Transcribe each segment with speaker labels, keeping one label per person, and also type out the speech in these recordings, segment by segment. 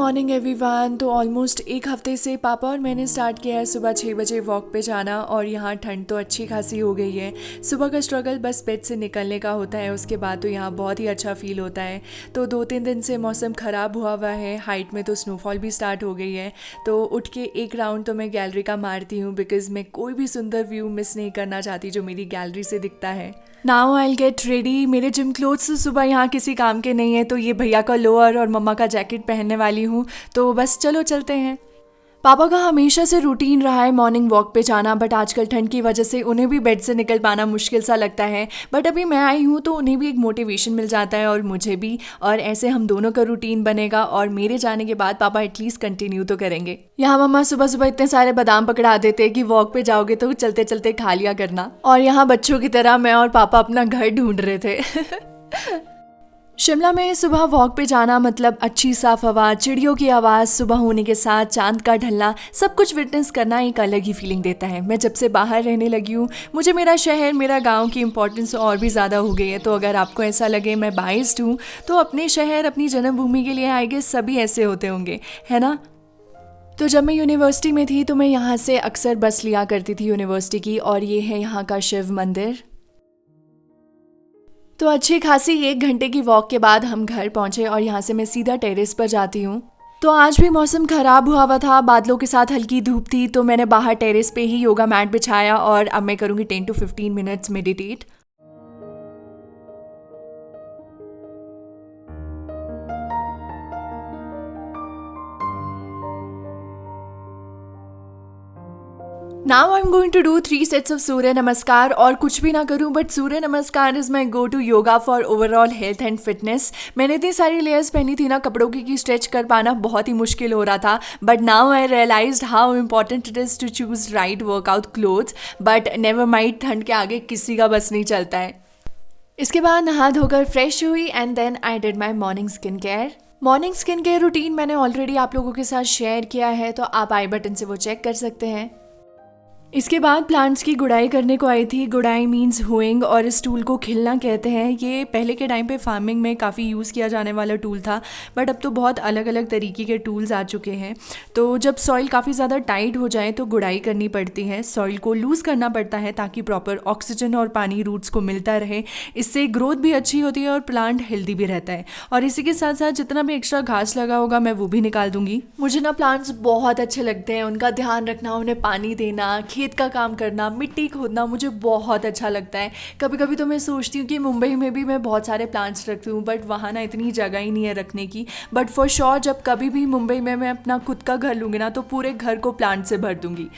Speaker 1: Morning everyone. तो almost एक हफ्ते से पापा और मैंने स्टार्ट किया है सुबह 6 बजे वॉक पे जाना, और यहाँ ठंड तो अच्छी खासी हो गई है। सुबह का स्ट्रगल बस बेड से निकलने का होता है, उसके बाद तो यहाँ बहुत ही अच्छा फील होता है। तो 2-3 दिन से मौसम ख़राब हुआ है, हाइट में तो स्नोफॉल भी स्टार्ट हो गई है। तो उठ के एक राउंड तो मैं गैलरी का मारती हूँ, बिकॉज़ मैं कोई भी सुंदर व्यू मिस नहीं करना चाहती जो मेरी गैलरी से दिखता है। Now I get ready. मेरे जिम क्लोथ्स सुबह यहाँ किसी काम के नहीं है, तो ये भैया का लोअर और मम्मा का जैकेट पहनने वाली हूँ। तो बस चलो चलते हैं। पापा का हमेशा से रूटीन रहा है मॉर्निंग वॉक पे जाना, बट आजकल ठंड की वजह से उन्हें भी बेड से निकल पाना मुश्किल सा लगता है। बट अभी मैं आई हूँ तो उन्हें भी एक मोटिवेशन मिल जाता है और मुझे भी, और ऐसे हम दोनों का रूटीन बनेगा और मेरे जाने के बाद पापा एटलीस्ट कंटिन्यू तो करेंगे। यहाँ मम्मा सुबह सुबह इतने सारे बादाम पकड़ा देते हैं कि वॉक पे जाओगे तो चलते चलते खा लिया करना, और यहाँ बच्चों की तरह मैं और पापा अपना घर ढूंढ रहे थे। शिमला में सुबह वॉक पे जाना मतलब अच्छी साफ हवा, चिड़ियों की आवाज़, सुबह होने के साथ चांद का ढलना, सब कुछ विटनेस करना एक अलग ही फीलिंग देता है। मैं जब से बाहर रहने लगी हूँ, मुझे मेरा शहर, मेरा गांव की इम्पोर्टेंस और भी ज़्यादा हो गई है। तो अगर आपको ऐसा लगे मैं बाइस्ड हूँ, तो अपने शहर, अपनी जन्मभूमि के लिए आई गेस सभी ऐसे होते होंगे, है ना। तो जब मैं यूनिवर्सिटी में थी तो मैं यहाँ से अक्सर बस लिया करती थी यूनिवर्सिटी की, और ये है यहाँ का शिव मंदिर। तो अच्छी खासी 1 घंटे की वॉक के बाद हम घर पहुंचे, और यहाँ से मैं सीधा टेरेस पर जाती हूँ। तो आज भी मौसम खराब हुआ था, बादलों के साथ हल्की धूप थी, तो मैंने बाहर टेरेस पे ही योगा मैट बिछाया, और अब मैं करूँगी 10 to 15 minutes meditate. Now I am going to do 3 sets of Surya Namaskar, और कुछ भी ना करूं but Surya Namaskar is my go to yoga for overall health and fitness. मैंने इतनी सारी लेयर्स पहनी थी ना कपड़ों की कि स्ट्रेच कर पाना बहुत ही मुश्किल हो रहा था, but now I realise how important it is to choose right workout clothes. But never mind, ठंड के आगे किसी का बस नहीं चलता है। इसके बाद नहा धोकर फ्रेश हुई, and then I did my morning skin care. Morning skin care routine मैंने ऑलरेडी आप लोगों के साथ शेयर किया है, तो आप आई बटन से वो चेक कर सकते हैं। इसके बाद प्लांट्स की गुड़ाई करने को आई थी। गुड़ाई मीन्स होइंग, और इस टूल को खिलना कहते हैं। ये पहले के टाइम पे फार्मिंग में काफ़ी यूज़ किया जाने वाला टूल था, बट अब तो बहुत अलग अलग तरीके के टूल्स आ चुके हैं। तो जब सॉइल काफ़ी ज़्यादा टाइट हो जाए तो गुड़ाई करनी पड़ती है, सॉइल को लूज़ करना पड़ता है ताकि प्रॉपर ऑक्सीजन और पानी रूट्स को मिलता रहे। इससे ग्रोथ भी अच्छी होती है और प्लांट हेल्दी भी रहता है। और इसी के साथ साथ जितना भी एक्स्ट्रा घास लगा होगा मैं वो भी निकाल दूंगी। मुझे ना प्लांट्स बहुत अच्छे लगते हैं, उनका ध्यान रखना, उन्हें पानी देना, खेत का काम करना, मिट्टी खोदना मुझे बहुत अच्छा लगता है। कभी कभी तो मैं सोचती हूँ कि मुंबई में भी मैं बहुत सारे प्लांट्स रखती हूँ, बट वहाँ ना इतनी जगह ही नहीं है रखने की। बट फॉर श्योर जब कभी भी मुंबई में मैं अपना खुद का घर लूँगी ना, तो पूरे घर को प्लांट से भर दूँगी,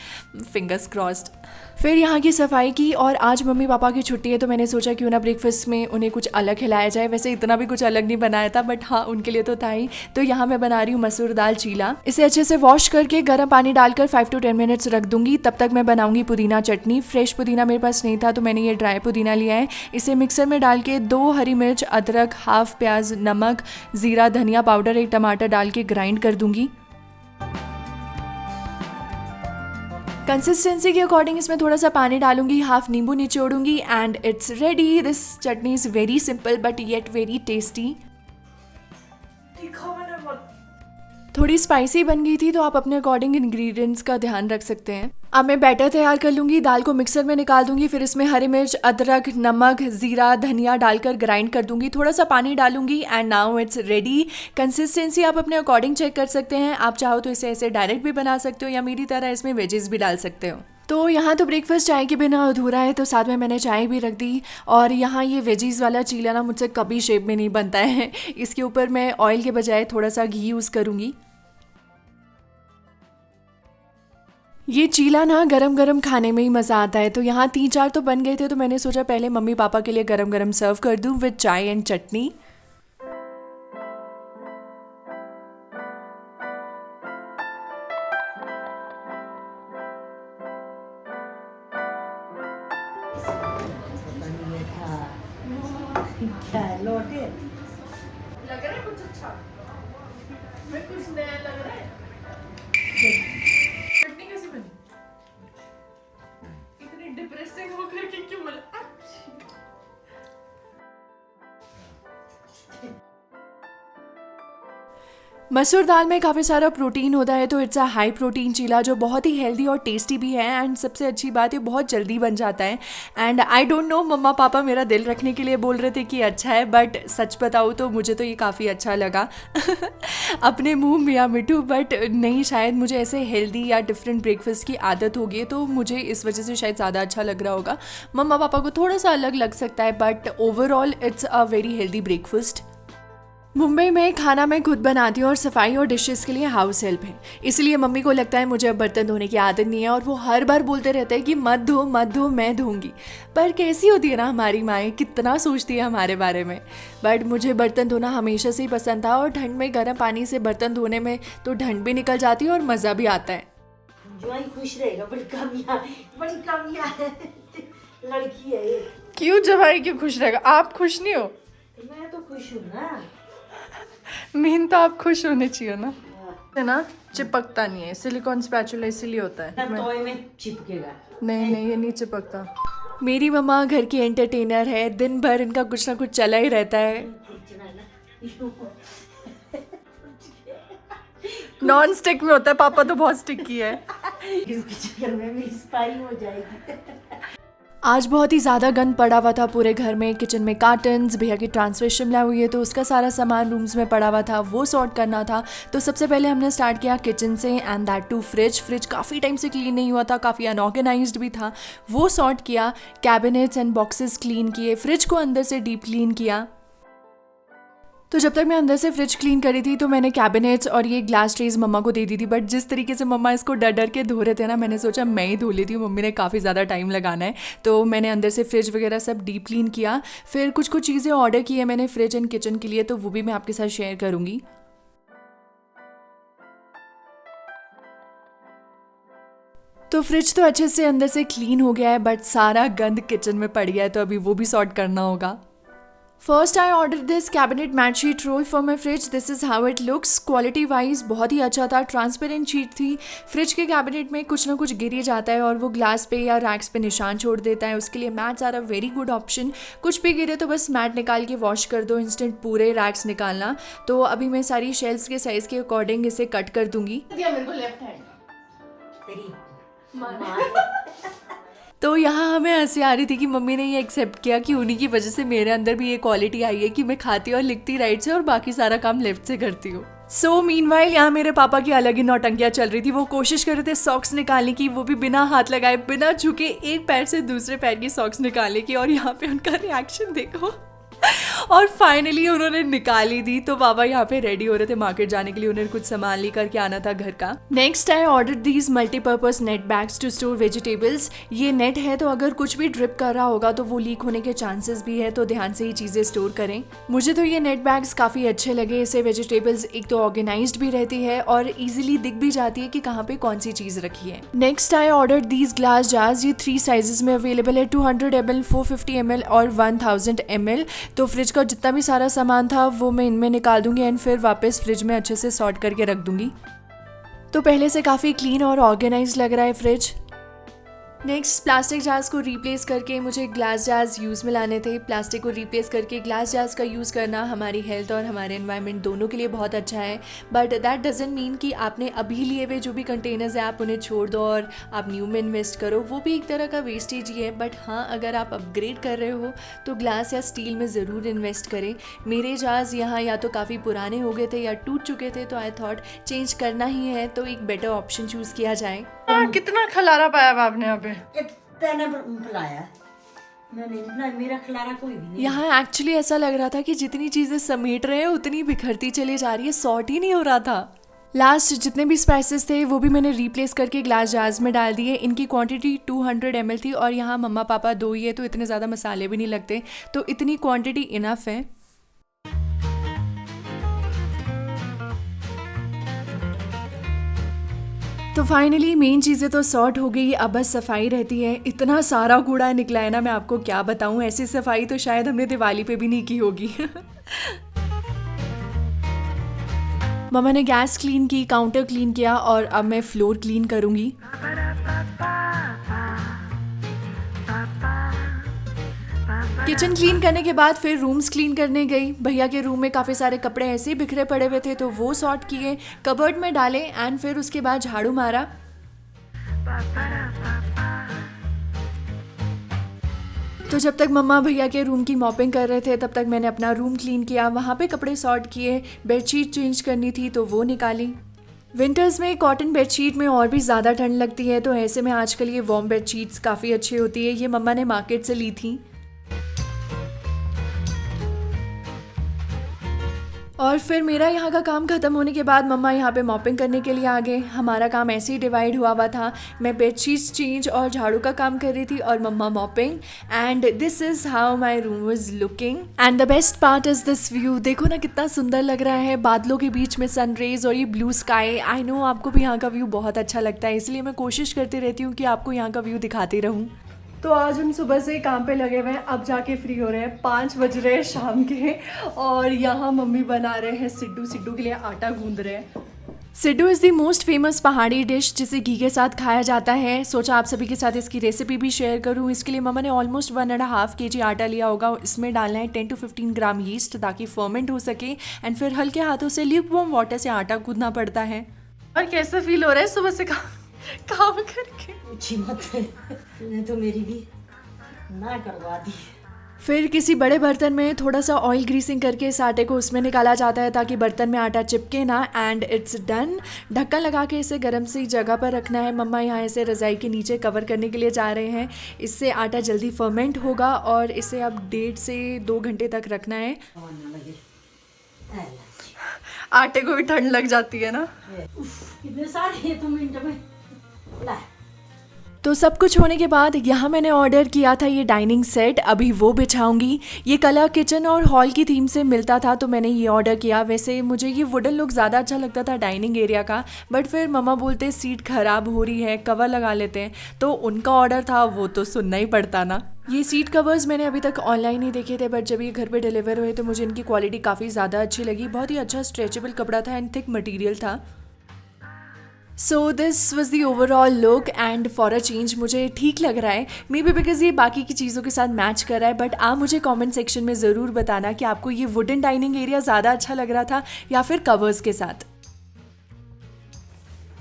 Speaker 1: फिंगर्स क्रॉस्ड। फिर यहाँ की सफाई की, और आज मम्मी पापा की छुट्टी है तो मैंने सोचा क्यों ना ब्रेकफास्ट में उन्हें कुछ अलग खिलाया जाए। वैसे इतना भी कुछ अलग नहीं बनाया था, बट हाँ उनके लिए तो था ही। तो यहाँ मैं बना रही हूँ मसूर दाल चीला। इसे अच्छे से वॉश करके गर्म पानी डालकर 5 to 10 मिनट्स रख दूंगी। तब तक मैं बनाऊंगी पुदीना चटनी। फ्रेश पुदीना मेरे पास नहीं था तो मैंने ये ड्राई पुदीना लिया है। इसे मिक्सर में डाल के 2 हरी मिर्च, अदरक, हाफ प्याज, नमक, जीरा, धनिया पाउडर, 1 टमाटर डाल के ग्राइंड कर दूंगी। कंसिस्टेंसी के अकॉर्डिंग इसमें थोड़ा सा पानी डालूंगी, हाफ नींबू निचोड़ूंगी, and it's ready. This chutney is very simple but yet very tasty. थोड़ी स्पाइसी बन गई थी तो आप अपने अकॉर्डिंग इंग्रेडिएंट्स का ध्यान रख सकते हैं। अब मैं बैटर तैयार कर लूँगी। दाल को मिक्सर में निकाल दूंगी, फिर इसमें हरी मिर्च, अदरक, नमक, ज़ीरा, धनिया डालकर ग्राइंड कर दूंगी। थोड़ा सा पानी डालूंगी, and now it's ready. Consistency आप अपने अकॉर्डिंग चेक कर सकते हैं। आप चाहो तो इसे ऐसे डायरेक्ट भी बना सकते हो, या मेरी तरह इसमें वेजेस भी डाल सकते हो। तो यहाँ तो ब्रेकफास्ट चाय के बिना अधूरा है, तो साथ में मैंने चाय भी रख दी। और यहाँ ये वेजीज वाला चीला ना मुझसे कभी शेप में नहीं बनता है। इसके ऊपर मैं ऑयल के बजाय थोड़ा सा घी यूज़ करूँगी। ये चीला ना गरम गरम खाने में ही मज़ा आता है। तो यहाँ 3-4 तो बन गए थे, तो मैंने सोचा पहले मम्मी पापा के लिए गरम गरम सर्व कर दूँ विद चाय एंड चटनी।
Speaker 2: लग रहा है कुछ अच्छा, मैं कुछ नया लग रहा है। चटनी कैसी बनी? इतनी डिप्रेसिंग होकर के क्यों बोला?
Speaker 1: मसूर दाल में काफ़ी सारा प्रोटीन होता है, तो इट्स अ हाई प्रोटीन चीला जो बहुत ही हेल्दी और टेस्टी भी है। एंड सबसे अच्छी बात है बहुत जल्दी बन जाता है। एंड आई डोंट नो, मम्मा पापा मेरा दिल रखने के लिए बोल रहे थे कि अच्छा है, बट सच बताऊँ तो मुझे तो ये काफ़ी अच्छा लगा अपने मुंह मियाँ मिठू, बट नहीं, शायद मुझे ऐसे हेल्दी या डिफरेंट ब्रेकफास्ट की आदत होगी तो मुझे इस वजह से शायद ज़्यादा अच्छा लग रहा होगा। मम्मा पापा को थोड़ा सा अलग लग सकता है, but overall it's a very healthy breakfast. Mumbai में खाना मैं खुद बनाती हूँ और सफाई और डिशेस के लिए हाउस हेल्प है, इसलिए मम्मी को लगता है मुझे अब बर्तन धोने की आदत नहीं है और वो हर बार बोलते रहते हैं कि मत धो मैं धोऊंगी। पर कैसी होती है ना हमारी माएँ, कितना सोचती है हमारे बारे में। बट मुझे बर्तन धोना हमेशा से ही पसंद था और ठंड में गर्म पानी से बर्तन धोने में तो ठंड भी निकल जाती है और मज़ा भी आता है।
Speaker 3: जो खुश रहेगा, बड़ी कमियां है लड़की है ये।
Speaker 1: क्यों जवाई क्यों खुश रहेगा? आप खुश नहीं हो?
Speaker 3: मैं तो खुश हूँ ना।
Speaker 1: मेन तो आप खुश होने चाहिए ना। है ना, चिपकता नहीं है, सिलिकॉन स्पैचुला इसीलिए होता है।
Speaker 3: तोय में चिपकेगा।
Speaker 1: नहीं, ये नहीं चिपकता। मेरी मम्मा घर की एंटरटेनर है, दिन भर इनका कुछ ना कुछ चला ही रहता है। नॉन स्टिक में होता है, पापा तो बहुत स्टिकी है।
Speaker 3: में भी स्पाई हो जाएगी।
Speaker 1: आज बहुत ही ज़्यादा गंद पड़ा हुआ था पूरे घर में। किचन में कार्टन्स, भैया की ट्रांसफर शिमला हुई है तो उसका सारा सामान रूम्स में पड़ा हुआ था, वो सॉर्ट करना था। तो सबसे पहले हमने स्टार्ट किया किचन से, एंड दैट टू फ्रिज काफ़ी टाइम से क्लीन नहीं हुआ था, काफ़ी अनऑर्गेनाइज्ड भी था, वो सॉर्ट किया। कैबिनेट्स एंड बॉक्सेस क्लीन किए, फ्रिज को अंदर से डीप क्लीन किया। तो जब तक मैं अंदर से फ्रिज क्लीन करी थी तो मैंने कैबिनेट्स और ये ग्लास ट्रेज मम्मा को दे दी थी, बट जिस तरीके से मम्मा इसको डर डर के धो रहे थे ना, मैंने सोचा मैं ही धो लेती हूँ, मम्मी ने काफ़ी ज़्यादा टाइम लगाना है। तो मैंने अंदर से फ्रिज वगैरह सब डीप क्लीन किया। फिर कुछ चीज़ें ऑर्डर की है मैंने फ्रिज एंड किचन के लिए, तो वो भी मैं आपके साथ शेयर करूँगी। तो फ्रिज तो अच्छे से अंदर से क्लीन हो गया है, बट सारा गंद किचन में पड़ गया है, तो अभी वो भी सॉर्ट करना होगा। First I order this cabinet mat sheet roll for my fridge. This is how it looks. Quality wise बहुत ही अच्छा था, ट्रांसपेरेंट शीट थी। फ्रिज के कैबिनेट में कुछ ना कुछ गिर ही जाता है और वो ग्लास पे या रैक्स पे निशान छोड़ देता है, उसके लिए mats are a very good option. कुछ भी गिरे तो बस मैट निकाल के वॉश कर दो, इंस्टेंट पूरे रैक्स निकालना। तो अभी मैं सारी शेल्स के साइज़ के अकॉर्डिंग इसे कट कर दूंगी।
Speaker 2: दिया मेरे को लेफ्ट हैंड
Speaker 3: तेरी
Speaker 1: तो यहाँ हमें हंसी आ रही थी कि मम्मी ने ये एक्सेप्ट किया कि उन्हीं की वजह से मेरे अंदर भी ये क्वालिटी आई है कि मैं खाती और लिखती राइट से और बाकी सारा काम लेफ्ट से करती हूँ। सो मीनवाइल यहाँ मेरे पापा की अलग ही नौटंकियाँ चल रही थी। वो कोशिश कर रहे थे सॉक्स निकालने की, वो भी बिना हाथ लगाए, बिना झुके, एक पैर से दूसरे पैर की सॉक्स निकालने की, और यहाँ पे उनका रिएक्शन देखो। और फाइनली उन्होंने निकाली दी। तो बाबा यहाँ पे रेडी हो रहे थे मार्केट जाने के लिए, उन्हें कुछ सामान लेकर के आना था घर का। Next I order these multipurpose net bags to store vegetables. ये नेट है तो अगर कुछ भी ड्रिप कर रहा होगा तो वो लीक होने के चांसेस भी है, तो ध्यान से ही चीजें स्टोर करें। मुझे तो ये नेट बैग्स काफी अच्छे लगे। इससे वेजिटेबल्स एक तो ऑर्गेनाइज्ड भी रहती है और इजिली दिख भी जाती है कि कहाँ पे कौन सी चीज रखी है। Next I order these glass jars. ये 3 साइजेस में अवेलेबल है, 200 ml, 450 ml और 1000 ml। तो फ्रिज का जितना भी सारा सामान था वो मैं इनमें निकाल दूंगी एंड फिर वापस फ्रिज में अच्छे से सॉर्ट करके रख दूंगी। तो पहले से काफ़ी क्लीन और ऑर्गेनाइज लग रहा है फ्रिज। नेक्स्ट प्लास्टिक जार्स को रिप्लेस करके मुझे ग्लास जार्स यूज़ में लाने थे। प्लास्टिक को रिप्लेस करके ग्लास जार्स का यूज़ करना हमारी हेल्थ और हमारे एनवायरनमेंट दोनों के लिए बहुत अच्छा है, बट दैट डजंट मीन कि आपने अभी लिए हुए जो भी कंटेनर्स हैं आप उन्हें छोड़ दो और आप न्यू में इन्वेस्ट करो। वो भी एक तरह का वेस्टेज ही है, बट हाँ अगर आप अपग्रेड कर रहे हो तो ग्लास या स्टील में ज़रूर इन्वेस्ट करें। मेरे जार्स यहाँ या तो काफ़ी पुराने हो गए थे या टूट चुके थे, तो आई थॉट चेंज करना ही है तो एक बेटर ऑप्शन चूज़ किया जाए।
Speaker 2: कितना खलारा पाया हुआ आपने यहाँ पे?
Speaker 3: इतना बुलाया मैंने, इतना मेरा खिलारा कोई भी नहीं।
Speaker 1: यहाँ एक्चुअली ऐसा लग रहा था कि जितनी चीज़ें समेट रहे हैं उतनी बिखरती चली जा रही है, सॉर्ट ही नहीं हो रहा था। लास्ट जितने भी स्पाइसेस थे वो भी मैंने रिप्लेस करके ग्लास जार्स में डाल दिए। इनकी क्वांटिटी 200 ml थी और यहाँ मम्मा पापा 2 ही है तो इतने ज़्यादा मसाले भी नहीं लगते, तो इतनी क्वांटिटी इनफ है। तो फाइनली मेन चीज़ें तो सॉर्ट हो गई, अब बस सफाई रहती है। इतना सारा कूड़ा निकला है ना, मैं आपको क्या बताऊं। ऐसी सफाई तो शायद हमने दिवाली पे भी नहीं की होगी। मम्मा ने गैस क्लीन की, काउंटर क्लीन किया और अब मैं फ्लोर क्लीन करूंगी। किचन क्लीन करने के बाद फिर रूम्स क्लीन करने गई। भैया के रूम में काफ़ी सारे कपड़े ऐसे ही बिखरे पड़े हुए थे तो वो सॉर्ट किए, कबर्ड में डाले एंड फिर उसके बाद झाड़ू मारा। तो जब तक मम्मा भैया के रूम की मॉपिंग कर रहे थे तब तक मैंने अपना रूम क्लीन किया, वहाँ पे कपड़े सॉर्ट किए, बेडशीट चेंज करनी थी तो वो निकाली। विंटर्स में कॉटन बेडशीट में और भी ज़्यादा ठंड लगती है तो ऐसे में आजकल ये वार्म बेडशीट्स काफ़ी अच्छी होती है। ये मम्मा ने मार्केट से ली थी। और फिर मेरा यहाँ का काम ख़त्म होने के बाद मम्मा यहाँ पे मॉपिंग करने के लिए आ गए। हमारा काम ऐसे ही डिवाइड हुआ था। मैं बेडशीट्स चेंज और झाड़ू का काम कर रही थी और मम्मा mopping. And this is how my room was looking and the best part is this view. देखो ना कितना सुंदर लग रहा है, बादलों के बीच में सनरेज और ये ब्लू स्काई। आई नो आपको भी यहाँ का व्यू बहुत अच्छा लगता है, इसलिए मैं कोशिश करती रहती हूँ कि आपको यहाँ का व्यू दिखाती रहूँ। तो आज हम सुबह से काम पे लगे हुए हैं, अब जाके फ्री हो रहे हैं। 5 बज रहे हैं शाम के और यहाँ मम्मी बना रहे हैं सिड्डू। सिड्डू के लिए आटा गूंद रहे हैं। Siddu is the most famous पहाड़ी डिश जिसे घी के साथ खाया जाता है। सोचा आप सभी के साथ इसकी रेसिपी भी शेयर करूँ। इसके लिए मम्मा ने ऑलमोस्ट 1.5 kg आटा लिया होगा। इसमें डालना है 10 to 15 ग्राम यीस्ट ताकि फर्मेंट हो सके एंड फिर हल्के हाथों से ल्यूकवार्म वाटर से आटा गूंदना पड़ता है। और कैसा फील हो रहा है सुबह से काम करके?
Speaker 3: पूछी मत, तूने तो मेरी भी ना करवा दी।
Speaker 1: फिर किसी बड़े बर्तन में थोड़ा सा ऑयल ग्रीसिंग करके इस आटे को उसमें निकाला जाता है ताकि बर्तन में आटा चिपके ना। And it's done. ढक्कन लगा के इसे गर्म सी जगह पर रखना है। मम्मा यहाँ इसे रज़ाई के नीचे कवर करने के लिए जा रहे हैं। इससे आटा जल्दी फर्मेंट होगा और इसे अब 1.5 से 2 घंटे तक रखना है। आटे को भी ठंड लग जाती है ना।
Speaker 3: कितने सारे तुम मिनट में ला।
Speaker 1: तो सब कुछ होने के बाद यहाँ मैंने ऑर्डर किया था ये डाइनिंग सेट, अभी वो बिछाऊंगी। ये कलर किचन और हॉल की थीम से मिलता था तो मैंने ये ऑर्डर किया। वैसे मुझे ये वुडन लुक ज़्यादा अच्छा लगता था डाइनिंग एरिया का, बट फिर मम्मा बोलते सीट ख़राब हो रही है, कवर लगा लेते हैं। तो उनका ऑर्डर था वो तो सुनना ही पड़ता ना। ये सीट कवर्स मैंने अभी तक ऑनलाइन ही देखे थे, बट जब ये घर पे डिलीवर हुए तो मुझे इनकी क्वालिटी काफ़ी ज़्यादा अच्छी लगी। बहुत ही अच्छा स्ट्रेचेबल कपड़ा था एंड थिक मटेरियल था। So this was the overall look and for a change मुझे ठीक लग रहा है। मे बी बिकॉज ये बाकी की चीज़ों के साथ मैच कर रहा है। बट आप मुझे कमेंट सेक्शन में ज़रूर बताना कि आपको ये वुडन डाइनिंग एरिया ज़्यादा अच्छा लग रहा था या फिर कवर्स के साथ।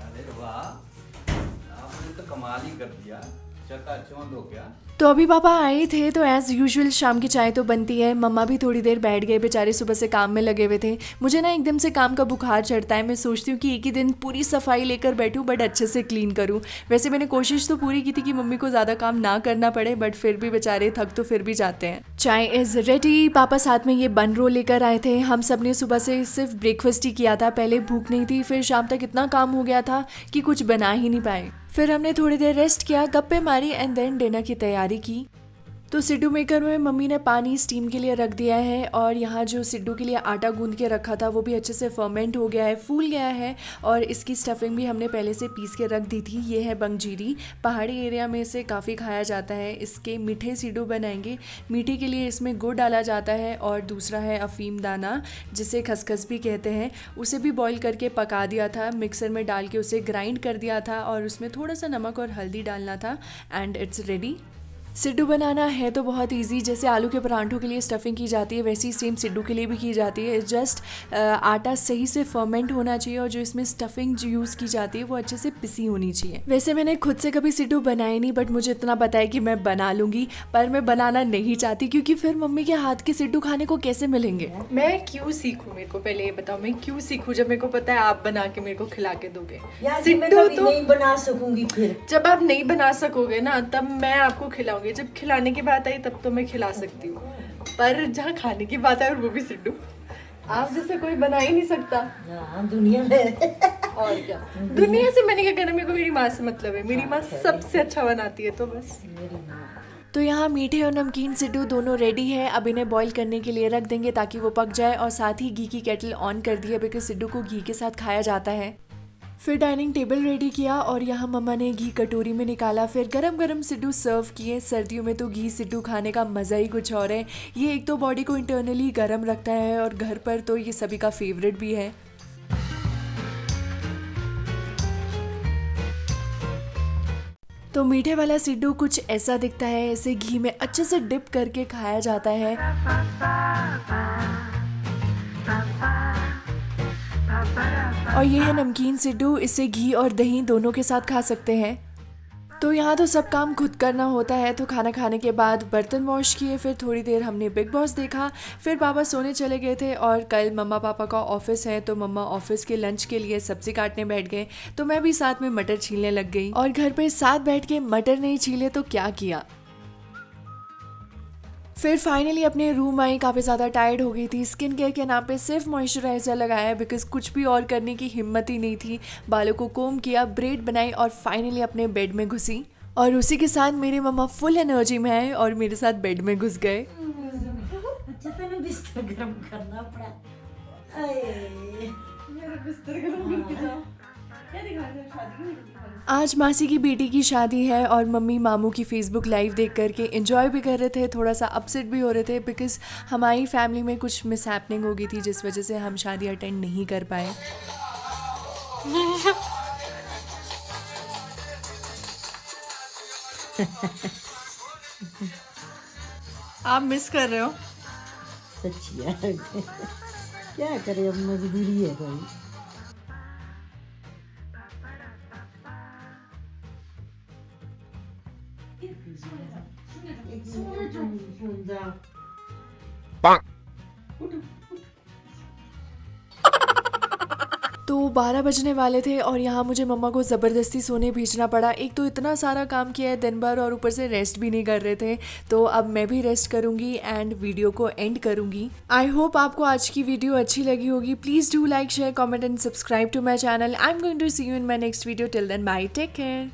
Speaker 4: अरे वाह, आपने तो कमाल ही कर दिया, चकाचौंध हो गया।
Speaker 1: तो अभी पापा आए थे तो एज़ यूजुअल शाम की चाय तो बनती है। मम्मा भी थोड़ी देर बैठ गए, बेचारे सुबह से काम में लगे हुए थे। मुझे ना एकदम से काम का बुखार चढ़ता है। मैं सोचती हूँ कि एक ही दिन पूरी सफाई लेकर बैठूँ बट अच्छे से क्लीन करूँ। वैसे मैंने कोशिश तो पूरी की थी कि मम्मी को ज़्यादा काम ना करना पड़े, बट फिर भी बेचारे थक तो फिर भी जाते हैं। चाय इज़ रेडी। पापा साथ में ये बन रोल लेकर आए थे। हम सब ने सुबह से सिर्फ ब्रेकफास्ट ही किया था, पहले भूख नहीं थी, फिर शाम तक इतना काम हो गया था कि कुछ बना ही नहीं पाए। फिर हमने थोड़ी देर रेस्ट किया, गप्पे मारी एंड देन डिनर की तैयारी की। तो सिड्डू मेकर में मम्मी ने पानी स्टीम के लिए रख दिया है और यहाँ जो सिड्डू के लिए आटा गूंद के रखा था वो भी अच्छे से फर्मेंट हो गया है, फूल गया है। और इसकी स्टफिंग भी हमने पहले से पीस के रख दी थी। ये है बंजीरी, पहाड़ी एरिया में इसे काफ़ी खाया जाता है। इसके मीठे सिड्डू बनाएंगे। मीठे के लिए इसमें गुड़ डाला जाता है और दूसरा है अफीम दाना जिसे खसखस भी कहते हैं। उसे भी बॉईल करके पका दिया था, मिक्सर में डाल के उसे ग्राइंड कर दिया था और उसमें थोड़ा सा नमक और हल्दी डालना था एंड इट्स रेडी। सिड्डू बनाना है तो बहुत इजी, जैसे आलू के परांठों के लिए स्टफिंग की जाती है वैसी सेम सिड्डू के लिए भी की जाती है। जस्ट आटा सही से फर्मेंट होना चाहिए और जो इसमें स्टफिंग जो यूज़ की जाती है वो अच्छे से पिसी होनी चाहिए। वैसे मैंने खुद से कभी सिड्डू बनाए नहीं, बट मुझे इतना पता है कि मैं बना लूँगी, पर मैं बनाना नहीं चाहती क्योंकि फिर मम्मी के हाथ के सिड्डू खाने को कैसे मिलेंगे।
Speaker 2: मैं क्यों सीखूं? मेरे को पहले ये बताओ, मैं क्यों सीखूं जब मेरे को पता है आप बना के मेरे को खिला के दोगे।
Speaker 3: यार मैं
Speaker 2: सिड्डू
Speaker 3: कभी नहीं बना सकूंगी। फिर
Speaker 2: जब आप नहीं बना सकोगे ना तब मैं आपको खिलाऊंगी। जब खिलाने की बात आई तब तो मैं खिला सकती हूँ, पर जहाँ खाने की बात है और वो भी सिड्डू, आप जैसे कोई बना ही नहीं सकता।
Speaker 3: हाँ, दुनिया में
Speaker 2: और क्या, दुनिया से मैंने क्या कहना, मेरे को मेरी माँ से मतलब है। मेरी माँ सबसे अच्छा बनाती है तो बस।
Speaker 1: तो यहाँ मीठे और नमकीन सिड्डू दोनों रेडी है। अब इन्हें बॉईल करने के लिए रख देंगे ताकि वो पक जाए और साथ ही घी की केटल ऑन कर दी है बिकॉज सिड्डू को घी के साथ खाया जाता है। फिर डाइनिंग टेबल रेडी किया और यहाँ मम्मा ने घी कटोरी में निकाला। फिर गरम गरम सिड्डू सर्व किए। सर्दियों में तो घी सिड्डू खाने का मज़ा ही कुछ और है। ये एक तो बॉडी को इंटरनली गर्म रखता है और घर पर तो ये सभी का फेवरेट भी है। तो तो मीठे वाला सिड्डू कुछ ऐसा दिखता है, इसे घी में अच्छे से डिप करके खाया जाता है। और ये है नमकीन सिड्डू, इसे घी और दही दोनों के साथ खा सकते हैं। तो यहाँ तो सब काम खुद करना होता है। तो खाना खाने के बाद बर्तन वॉश किए, फिर थोड़ी देर हमने बिग बॉस देखा, फिर पापा सोने चले गए थे और कल मम्मा पापा का ऑफिस है तो मम्मा ऑफिस के लंच के लिए सब्जी काटने बैठ गए, तो मैं भी साथ में मटर छीलने लग गई। और घर पे साथ बैठ के मटर नहीं छीले तो क्या किया। फिर फाइनली अपने रूम आई, काफ़ी ज़्यादा टायर्ड हो गई थी। स्किन केयर के नाम पे सिर्फ मॉइस्चराइज़र लगाया बिकॉज कुछ भी और करने की हिम्मत ही नहीं थी। बालों को कोम किया, ब्रेड बनाई और फाइनली अपने बेड में घुसी। और उसी के साथ मेरे मम्मा फुल एनर्जी में आए और मेरे साथ बेड में घुस गए।
Speaker 3: अच्छा तो ना बिस्तर गर्म करना पड़ा।
Speaker 2: मेरा बिस्तर गर्म करके जाओ। क्या दिखा रहे हो, शादी में?
Speaker 1: आज मासी की बेटी की शादी है और मम्मी मामू की फेसबुक लाइव देख करके एंजॉय भी कर रहे थे, थोड़ा सा अपसेट भी हो रहे थे बिकॉज हमारी फैमिली में कुछ मिसहैपनिंग हो गई थी जिस वजह से हम शादी अटेंड नहीं कर पाए।
Speaker 2: आप मिस कर रहे हो?
Speaker 3: सच्ची यार क्या करें, अब मजबूरी है भाई। सुन जा।
Speaker 1: तो 12 बजने वाले थे और यहाँ मुझे मम्मा को ज़बरदस्ती सोने भेजना पड़ा। एक तो इतना सारा काम किया है दिन भर और ऊपर से रेस्ट भी नहीं कर रहे थे, तो अब मैं भी रेस्ट करूँगी एंड वीडियो को एंड करूँगी। आई होप आपको आज की वीडियो अच्छी लगी होगी। Please do like, share, comment and subscribe to my channel. I am going to see you in my next video. Till then bye, take care.